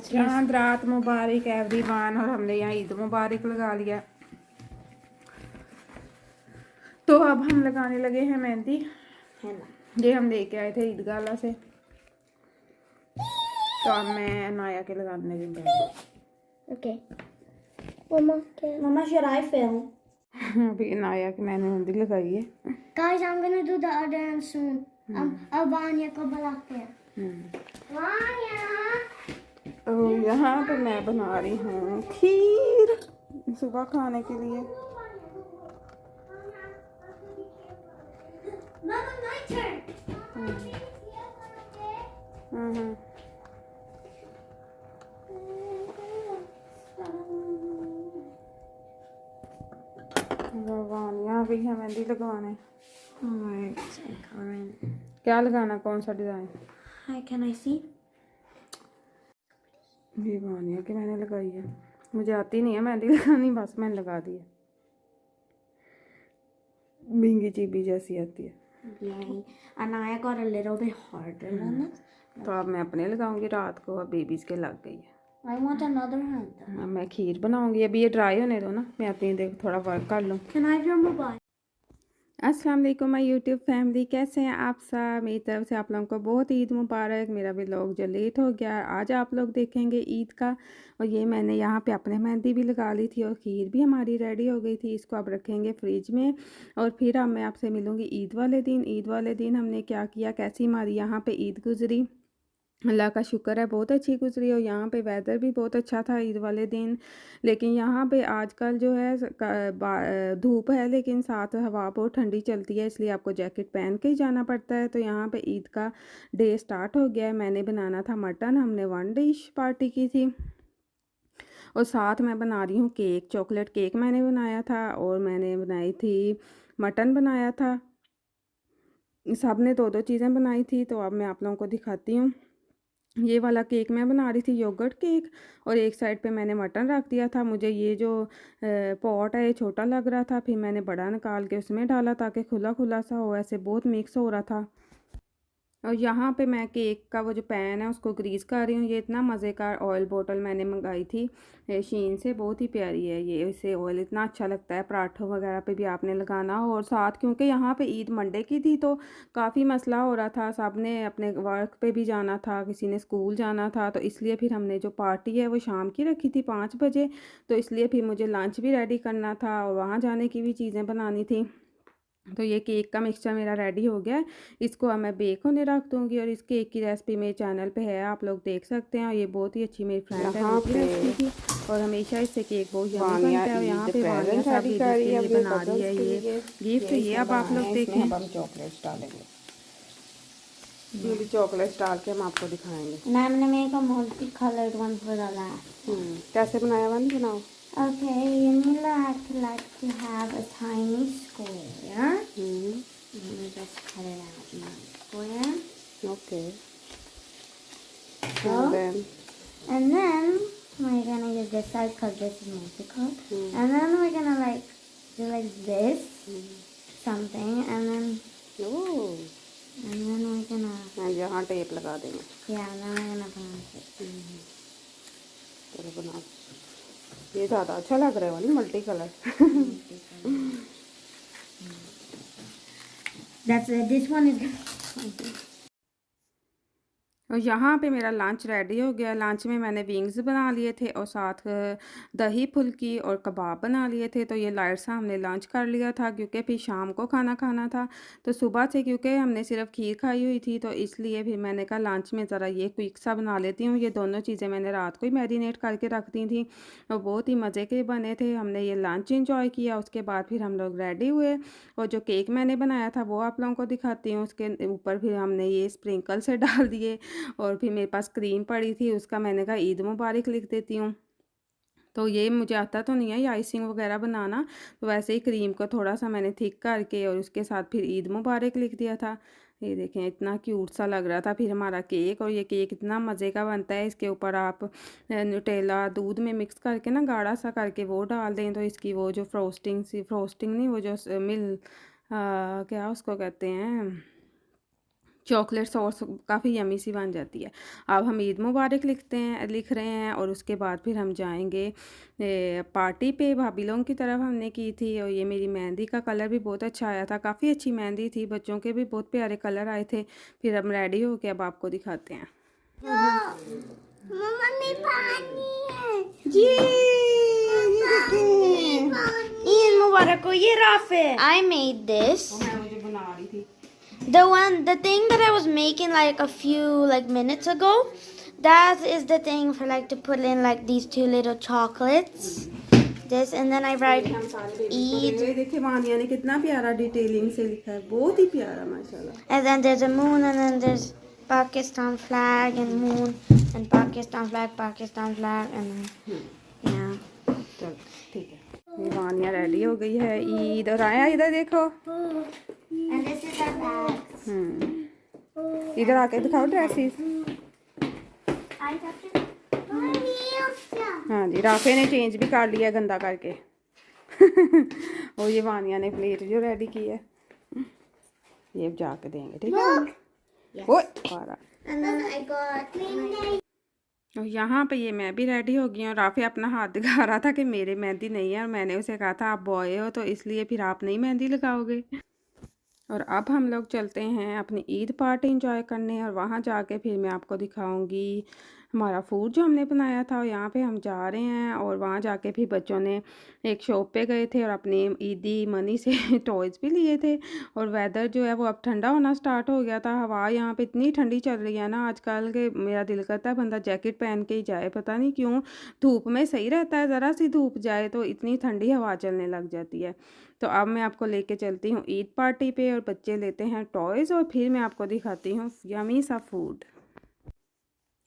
चांद रात मुबारक एवरीवन। और हमने यहाँ ईद मुबारक लगा लिया, तो अब हम लगाने लगे हैं मेहंदी। ये हम लेके आए थे ईद गाला से, तो अब मैं नाया के लगाने लगी। ओके मम्मा should I film? अभी नाया की मैंने मेहंदी लगाई है। Guys, I'm gonna do the other end soon. अब वानिया को बुलाते हैं। वानिया। तो यहाँ पे मैं बना रही हूँ खीर सुबह खाने के लिए। Mama, my turn. यहाँ भी है मेहंदी लगवाने। क्या लगाना, कौन सा design? Hi, can I see? ये वानिया की मैंने लगाई है। मुझे आती नहीं है मेहंदी लगानी, बस मैंने लगा दी है। बिंगी चीबी जैसी आती है। नहीं, Anaya got a little bit harder than this. तो अब मैं अपने लगाऊंगी रात को। अब बेबीज के लग गई है। I want another hand. अब मैं खीर बनाऊंगी। अभी ये ड्राई होने दो ना, मैं अपनी देख थोड़ा वर्क कर लूँ। Can I have your mobile? अस्सलाम वालेकुम माय यूट्यूब फैमिली, कैसे हैं आप सब? मेरी तरफ से आप लोगों को बहुत ईद मुबारक। मेरा व्लॉग जो लेट हो गया, आज आप लोग देखेंगे ईद का। और ये मैंने यहाँ पे अपने मेहंदी भी लगा ली थी और खीर भी हमारी रेडी हो गई थी। इसको अब रखेंगे फ्रिज में और फिर अब मैं आपसे मिलूँगी ईद वाले दिन। ईद वाले दिन हमने क्या किया, कैसी हमारी यहाँ पर ईद गुजरी। अल्लाह का शुक्र है बहुत अच्छी गुजरी। और यहाँ पे वेदर भी बहुत अच्छा था ईद वाले दिन। लेकिन यहाँ पे आजकल जो है धूप है, लेकिन साथ हवा बहुत ठंडी चलती है, इसलिए आपको जैकेट पहन के ही जाना पड़ता है। तो यहाँ पे ईद का डे स्टार्ट हो गया है। मैंने बनाना था मटन, हमने 1 डिश पार्टी की थी। और साथ मैं बना रही हूँ केक, चॉकलेट केक मैंने बनाया था। और मैंने बनाई थी मटन बनाया था। सब ने 2-2 चीज़ें बनाई थी। तो अब मैं आप लोगों को दिखाती हूँ। ये वाला केक मैं बना रही थी योगर्ट केक, और एक साइड पे मैंने मटन रख दिया था। मुझे ये जो पॉट है ये छोटा लग रहा था, फिर मैंने बड़ा निकाल के उसमें डाला ताकि खुला खुला सा हो, ऐसे बहुत मिक्स हो रहा था। और यहाँ पे मैं केक का वो जो पैन है उसको ग्रीस कर रही हूँ। ये इतना मज़े का ऑयल बोतल मैंने मंगाई थी शीन से, बहुत ही प्यारी है ये। इससे ऑयल इतना अच्छा लगता है, पराठों वगैरह पे भी आपने लगाना हो। और साथ क्योंकि यहाँ पे ईद मंडे की थी तो काफ़ी मसला हो रहा था, सब ने अपने वर्क पे भी जाना था, किसी ने स्कूल जाना था। तो इसलिए फिर हमने जो पार्टी है वो शाम की रखी थी 5 बजे। तो इसलिए फिर मुझे लंच भी रेडी करना था और वहाँ जाने की भी चीज़ें बनानी थी। तो ये केक का मिक्सचर मेरा रेडी हो गया है। इसको अब मैं बेक होने रख दूँगी। और इस केक की रेसिपी मेरे चैनल पे है, आप लोग देख सकते हैं। और ये बहुत ही अच्छी मेरी फ्रेंड है, उसकी रेसिपी थी। और हमेशा इससे केक बहुत यम्मी बनता है। और यहाँ पे वानिया साहब के लिए बना रही है ये गिफ्ट। ये अब आप लोग देखें। अब हम चॉकलेट्स डालेंगे, ये भी चॉकलेट्स डाल के हम आपको दिखाएंगे। And I'm gonna make a multicolored one for the last. कैसे बनाया वानी बनाओ। Okay, you like to have a tiny square. Let me just cut it out in a square. Okay. So, and then we're gonna use this side because this is multicolored. And then we're gonna like do like this, something, and then we're gonna यहाँ tape लगा देंगे। and then we're gonna pronounce it. चलो बनाओ। ये ज़्यादा अच्छा लग रहा है वाली multi colour. This one is good. और यहाँ पे मेरा लंच रेडी हो गया। लंच में मैंने विंग्स बना लिए थे और साथ दही फुल्की और कबाब बना लिए थे। तो ये लाइट सा हमने लंच कर लिया था क्योंकि फिर शाम को खाना खाना था। तो सुबह से क्योंकि हमने सिर्फ खीर खाई हुई थी, तो इसलिए फिर मैंने कहा लंच में ज़रा ये क्विक सा बना लेती हूँ। ये दोनों चीज़ें मैंने रात को ही मैरिनेट करके रख दी थी और बहुत ही मज़े के बने थे। हमने ये लंच इंजॉय किया। उसके बाद फिर हम लोग रेडी हुए और जो केक मैंने बनाया था वो आप लोगों को दिखाती हूँ। उसके ऊपर फिर हमने ये स्प्रिंकल से डाल दिए। और फिर मेरे पास क्रीम पड़ी थी, उसका मैंने कहा ईद मुबारक लिख देती हूँ। तो ये मुझे आता तो नहीं है ये आइसिंग वगैरह बनाना, तो वैसे ही क्रीम को थोड़ा सा मैंने थिक करके और उसके साथ फिर ईद मुबारक लिख दिया था। ये देखें इतना क्यूट सा लग रहा था फिर हमारा केक। और ये केक इतना मज़े का बनता है। इसके ऊपर आप न्यूटेला दूध में मिक्स करके ना गाढ़ा सा करके वो डाल दें, तो इसकी वो जो फ्रोस्टिंग नहीं, वो जो क्या उसको कहते हैं, चॉकलेट सॉस काफ़ी यमी सी बन जाती है। अब हम ईद मुबारक लिख रहे हैं और उसके बाद फिर हम जाएंगे पार्टी पे। भाभी लोगों की तरफ हमने की थी और ये मेरी मेहंदी का कलर भी बहुत अच्छा आया था, काफ़ी अच्छी मेहंदी थी, बच्चों के भी बहुत प्यारे कलर आए थे। फिर हम रेडी हो के अब आपको दिखाते हैं। मम्मा में पानी है जी ये देखें, ईद मुबारक हो। ये राफे आई मेड दिस मैं मुझे बना रही थी। the thing that I was making like a few like minutes ago, that is the thing for like to put in like these two little chocolates, this, and then I write हम सारे baby को Eid, देखिए वानिया ने कितना प्यारा detailing से लिखा है, बहुत ही प्यारा माशाल्लाह। and then there's a moon, and then there's Pakistan flag and moon and Pakistan flag and then yeah. चलो ठीक है, ये वानिया रेडी हो गई है ईद। और आया इधर देखो, And this is our bags. इधर आके दिखाओ ड्रेसेस। I have to. हाँ जी, राफे ने चेंज भी कर लिया गंदा करके। और ये वानिया ने प्लेट जो रेडी की है, ये अब जाके देंगे, ठीक है। ओए पारा। And then I got. और यहाँ पे ये मैं भी रेडी हो गई हूँ। राफे अपना हाथ दिखा रहा था कि मेरे मेहंदी नहीं है, और मैंने उसे कहा था आप बॉय हो तो इसलिए फिर आप नहीं मेहंदी लगाओगे। और अब हम लोग चलते हैं अपनी ईद पार्टी इंजॉय करने, और वहाँ जाके फिर मैं आपको दिखाऊंगी हमारा फूड जो हमने बनाया था। और यहाँ पे हम जा रहे हैं, और वहाँ जाके फिर बच्चों ने एक शॉप पे गए थे और अपनी ईदी मनी से टॉयज़ भी लिए थे। और वेदर जो है वो अब ठंडा होना स्टार्ट हो गया था। हवा यहाँ पे इतनी ठंडी चल रही है ना आजकल के, मेरा दिल करता है बंदा जैकेट पहन के ही जाए, पता नहीं क्यों। धूप में सही रहता है, ज़रा सी धूप जाए तो इतनी ठंडी हवा चलने लग जाती है। तो अब मैं आपको लेके चलती हूँ ईद पार्टी पे, और बच्चे लेते हैं टॉयज़, और फिर मैं आपको दिखाती हूँ यमी सा फूड।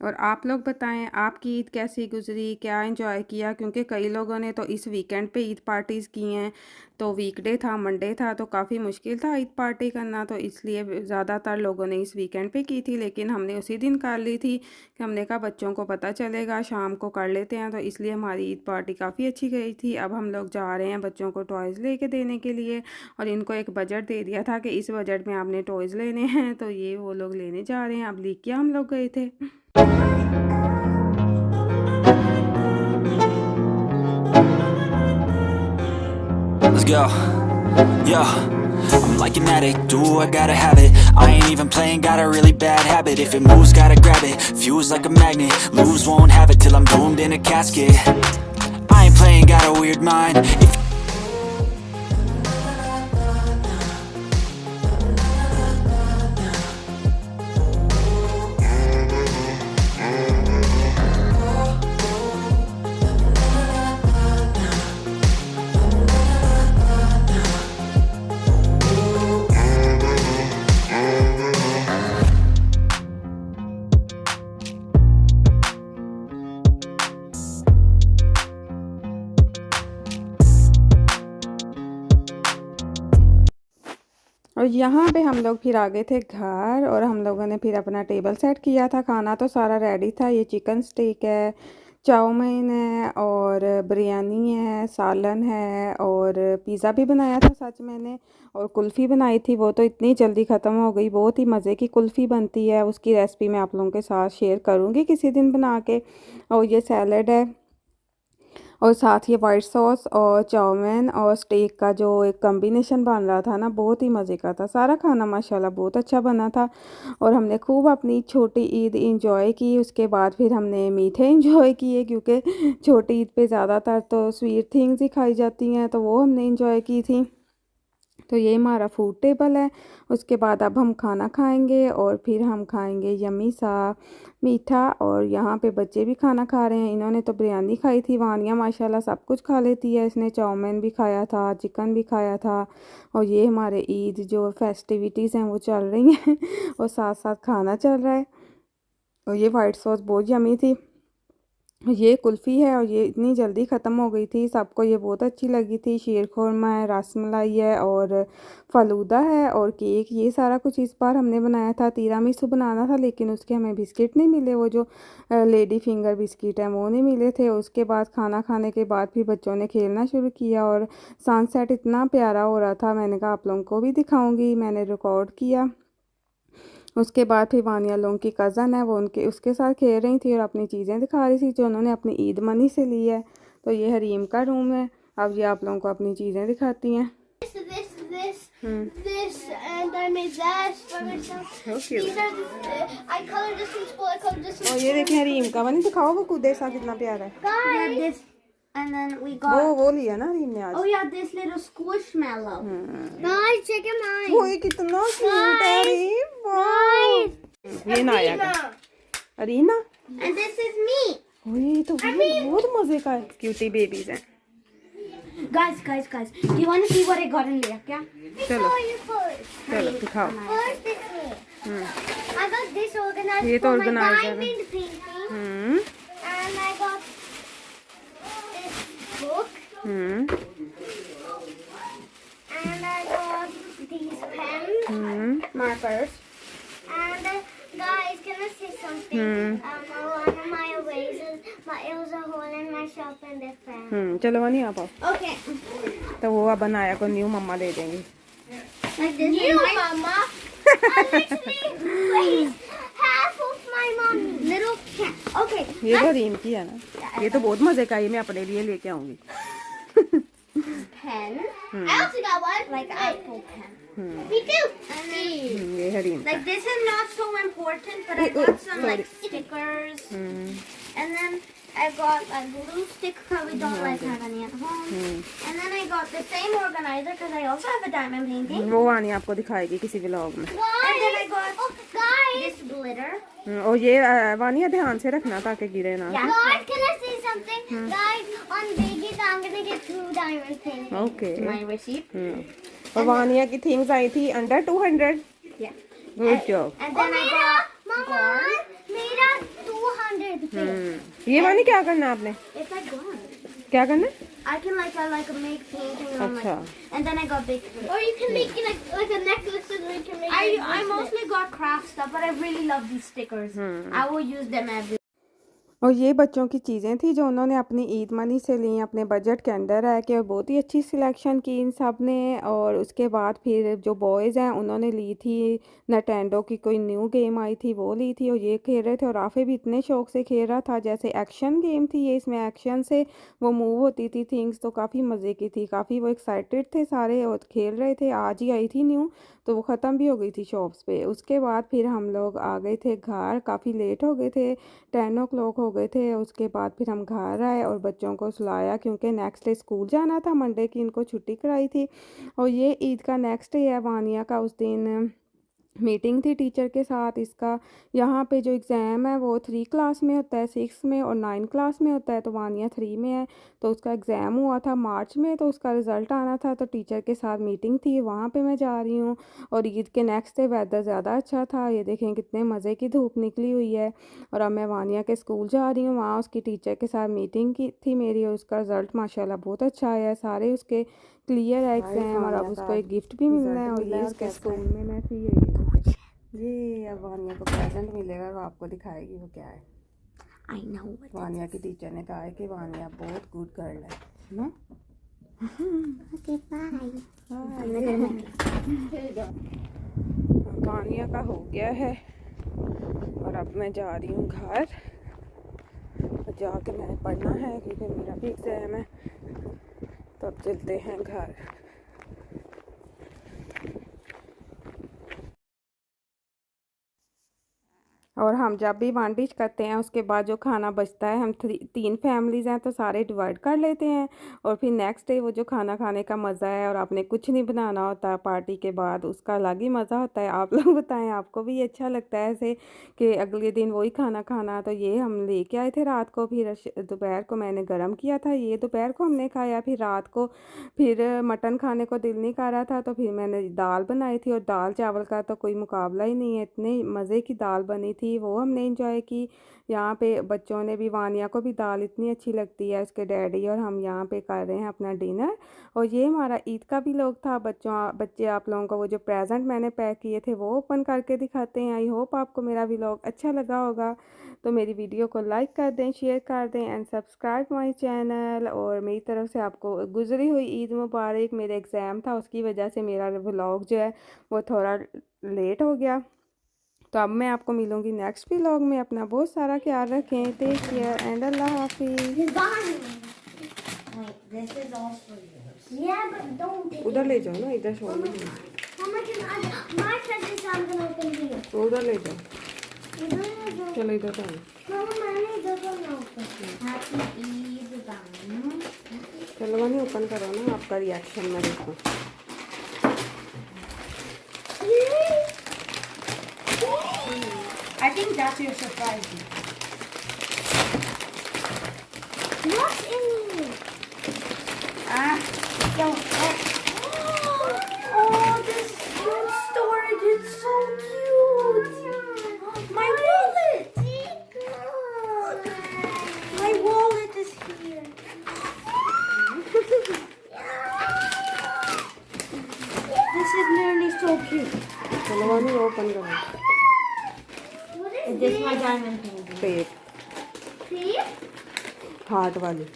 और आप लोग बताएं आपकी ईद कैसी गुजरी, क्या एंजॉय किया, क्योंकि कई लोगों ने तो इस वीकेंड पे ईद पार्टीज़ की हैं। तो वीकडे था, मंडे था, तो काफ़ी मुश्किल था ईद पार्टी करना, तो इसलिए ज़्यादातर लोगों ने इस वीकेंड पे की थी। लेकिन हमने उसी दिन कर ली थी कि हमने कहा बच्चों को पता चलेगा, शाम को कर लेते हैं, तो इसलिए हमारी ईद पार्टी काफ़ी अच्छी गई थी। अब हम लोग जा रहे हैं बच्चों को टॉयज़ लेके देने के लिए, और इनको एक बजट दे दिया था कि इस बजट में आपने टॉयज़ लेने हैं, तो ये वो लोग लेने जा रहे हैं। अब लेके हम लोग गए थे। Let's go. Yo, I'm like an addict, do I gotta have it. I ain't even playing, got a really bad habit. If it moves, gotta grab it, fuse like a magnet. Lose, won't have it till I'm doomed in a casket. I ain't playing, got a weird mind. If और यहाँ पे हम लोग फिर आ गए थे घर, और हम लोगों ने फिर अपना टेबल सेट किया था। खाना तो सारा रेडी था, ये चिकन स्टेक है, चाउमीन है, और बिरयानी है, सालन है, और पिज़्ज़ा भी बनाया था सच मैंने, और कुल्फ़ी बनाई थी। वो तो इतनी जल्दी ख़त्म हो गई, बहुत ही मज़े की कुल्फ़ी बनती है, उसकी रेसिपी मैं आप लोगों के साथ शेयर करूँगी किसी दिन बना के। और ये सैलड है, और साथ ये वाइट सॉस और चाउमीन और स्टेक का जो एक कॉम्बिनेशन बन रहा था ना, बहुत ही मज़े का था। सारा खाना माशाल्लाह बहुत अच्छा बना था, और हमने खूब अपनी छोटी ईद इंजॉय की। उसके बाद फिर हमने मीठे इंजॉय किए, क्योंकि छोटी ईद पे ज़्यादातर तो स्वीट थिंग्स ही खाई जाती हैं, तो वो हमने इंजॉय की थी। तो ये हमारा फूड टेबल है। उसके बाद अब हम खाना खाएंगे, और फिर हम खाएंगे यमी सा मीठा। और यहाँ पे बच्चे भी खाना खा रहे हैं, इन्होंने तो बिरयानी खाई थी। वानिया माशाल्लाह सब कुछ खा लेती है, इसने चाउमीन भी खाया था, चिकन भी खाया था। और ये हमारे ईद जो फेस्टिविटीज़ हैं वो चल रही हैं और साथ साथ खाना चल रहा है। और ये वाइट सॉस बहुत यमी थी। ये कुल्फ़ी है, और ये इतनी जल्दी ख़त्म हो गई थी, सबको ये बहुत अच्छी लगी थी। शीर खुरमा है, रसमलाई है, और फ़लूदा है, और केक, ये सारा कुछ इस बार हमने बनाया था। तिरामिसू बनाना था, लेकिन उसके हमें बिस्किट नहीं मिले, वो जो लेडी फिंगर बिस्किट हैं वो नहीं मिले थे। उसके बाद खाना खाने के बाद फिर बच्चों ने खेलना शुरू किया, और सनसेट इतना प्यारा हो रहा था, मैंने कहा आप लोगों को भी दिखाऊँगी, मैंने रिकॉर्ड किया। उसके बाद फिर वानिया लोगों की कज़न है, वो उनके उसके साथ खेल रही थी और अपनी चीज़ें दिखा रही थी जो उन्होंने अपनी ईद मनी से ली है। तो ये हरीम का रूम है। अब ये आप लोगों को अपनी चीज़ें दिखाती हैं। This, and I made that for myself. Okay. These are I colored this in school. I colored this in और ये देखें हरीम का बनी, दिखाओ वो कूदे सा कितना प्यारा है। Guys. We had this, and then we got. वो लिया ना हरीम ने आज। Oh yeah, this little squishmallow. Guys, check it out. वो ये कितना क्यूट है हरीम। वाह। ये नाया का arena. And this is me. ये तो बहुत मजे का है। क्यूटी बेबीज हैं। Guys, do you want to see what I got in there? Yeah. चलो you first. चलो दिखाओ। First, this one. I got this organizer ये तो for my organizer है। diamond painting. And I got this book. And I got these pens. Markers. And guys, can I say something? One of my erasers, it was a hole in my sharpener pen. चलो वनी आप आओ। Okay. तो वो अब बनाया को new मम्मा दे देंगी। Like this. You, Mama. I literally waste half of my mommy. Little cat. Okay. ये तो रीम की है ना। ये तो बहुत मजे का है, ये मैं अपने लिए लेके आऊंगी। Pen. I also got one. Like apple pen. Me too. And then, ये है रीम का। like this is not so important, but I got some like stickers. And then I got like glue stick because we don't like have any at home. And then I got the same organizer because I also have a diamond painting. वो वानी आपको दिखाएगी किसी vlog में। And then I got this glitter. और ये वानिया ध्यान से रखना ताकि गिरे ना। Guys, can I say something? Guys, on Vegas, I'm gonna get 2 diamond paintings. Okay. My receipt. और वानिया की थीम्स आई थी under 200। Yeah. Good job. And then I got Mama, mera 200. ये वानी क्या करना है आपने? It's like gone. क्या करना है? I can like make painting on अच्छा। and then I got big. Or you can make it like a necklace and we can make. I mostly got craft stuff, but I really love these stickers. I will use them every. और ये बच्चों की चीज़ें थी जो उन्होंने अपनी Eid money से ली, अपने बजट के अंदर है कि बहुत ही अच्छी सिलेक्शन की इन सब ने। और उसके बाद फिर जो बॉयज़ हैं उन्होंने ली थी नटेंडो की कोई न्यू गेम आई थी, वो ली थी और ये खेल रहे थे। और राफ़े भी इतने शौक से खेल रहा था, जैसे एक्शन गेम थी ये, इसमें एक्शन से वो मूव होती थी थिंग्स, तो काफ़ी मज़े की थी। काफ़ी वो एक्साइटेड थे सारे और खेल रहे थे। आज ही आई थी न्यू, तो वो ख़त्म भी हो गई थी शॉप्स पे। उसके बाद फिर हम लोग आ गए थे घर, काफ़ी लेट हो गए थे, 10 o'clock हो गए थे। उसके बाद फिर हम घर आए और बच्चों को सुलाया क्योंकि नेक्स्ट डे स्कूल जाना था, मंडे की इनको छुट्टी कराई थी। और ये ईद का नेक्स्ट डे है वानिया का। उस दिन मीटिंग थी टीचर के साथ। इसका यहाँ पे जो एग्ज़ाम है वो 3 क्लास में होता है, 6 में और 9 क्लास में होता है। तो वानिया 3 में है, तो उसका एग्ज़ाम हुआ था मार्च में, तो उसका रिज़ल्ट आना था। तो टीचर के साथ मीटिंग थी, वहाँ पे मैं जा रही हूँ। और ईद के नेक्स्ट डे वेदर ज़्यादा अच्छा था, ये देखें कितने मज़े की धूप निकली हुई है। और अब मैं वानिया के स्कूल जा रही हूँ, वहाँ उसकी टीचर के साथ मीटिंग की थी मेरी और उसका रिज़ल्ट माशाल्लाह बहुत अच्छा आया है। सारे उसके क्लियर है एग्ज़ाम और अब उसको एक गिफ्ट भी मिलना है। और ये उसके स्कूल में मैं थी, ये अब वानिया को प्रेजेंट मिलेगा, वो आपको दिखाएगी वो क्या है। I know. वानिया की टीचर ने कहा है कि वानिया बहुत गुड गर्ल है ना। Okay, bye. वानिया का हो गया है और अब मैं जा रही हूँ घर। जाके मैंने पढ़ना है क्योंकि मेरा भी एग्ज़ाम है, तो अब चलते हैं घर। और हम जब भी वन डिश करते हैं उसके बाद जो खाना बचता है, हम 3 फैमिलीज़ हैं तो सारे डिवाइड कर लेते हैं। और फिर नेक्स्ट डे वो जो खाना खाने का मज़ा है, और आपने कुछ नहीं बनाना होता पार्टी के बाद, उसका अलग ही मज़ा होता है। आप लोग बताएं आपको भी अच्छा लगता है ऐसे कि अगले दिन वही खाना खाना। तो ये हम लेके आए थे रात को, फिर दोपहर को मैंने गर्म किया था, ये दोपहर को हमने खाया। फिर रात को फिर मटन खाने को दिल नहीं कर रहा था, तो फिर मैंने दाल बनाई थी और दाल चावल का तो कोई मुकाबला ही नहीं है, इतने मज़े की दाल बनी थी, वो हमने एंजॉय की। यहाँ पे बच्चों ने भी, वानिया को भी दाल इतनी अच्छी लगती है, उसके डैडी और हम यहाँ पे कर रहे हैं अपना डिनर। और ये हमारा ईद का भी लोग था। बच्चे आप लोगों को वो जो प्रेजेंट मैंने पैक किए थे वो ओपन करके दिखाते हैं। आई होप आपको मेरा व्लॉग अच्छा लगा होगा, तो मेरी वीडियो को लाइक कर दें, शेयर कर दें एंड सब्सक्राइब माई चैनल। और मेरी तरफ से आपको गुजरी हुई ईद मुबारक। मेरे एग्ज़ाम था, उसकी वजह से मेरा व्लॉग जो है वो थोड़ा लेट हो गया। तो अब मैं आपको मिलूँगी नेक्स्ट व्लॉग में। अपना बहुत सारा ख्याल रखें। टेक केयर एंड अल्लाह हाफिज़। He's gone. Wait, this is all for yours. Yeah, but don't take उधर ले जाओ ना, इधर छोड़ दो। Mama, my presents I'm gonna open here. तो उधर ले जाओ, Mama, चलो इधर तो आओ। I don't open. Happy Eid, Mama. चलो वहीं ओपन करो ना, आपका रिएक्शन मैं देखूँ। I think that's your surprise. What's in here? Ah, oh, this food storage is so cute. My wallet. My wallet is here. This is nearly so cute. चलो वहीं open करो। What is Is this my diamond ring? Tape this? Heart वाली।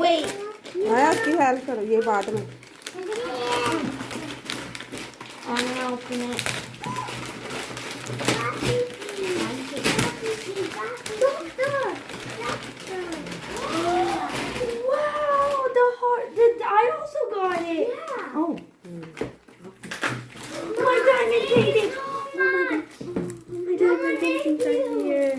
Wait. आया, उसकी help करो, ये बाद में। I'm gonna open it. Wow, the heart. I also got it. Yeah. Oh. My diamond painting. Oh my god. Oh, my diamond paintings are here.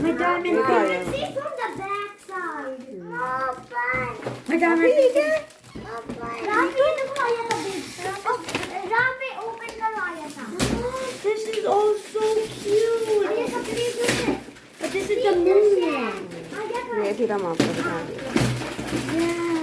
My diamond ये तो painting. आया। See from the back side. Oh, fun. My diamond painting. रात में दिखाया था big. रात में open करवाया था। This is all so cute. ये सब खरीद But this is the moon one. ये फिर हम आपको दिखाएंगे। Yeah.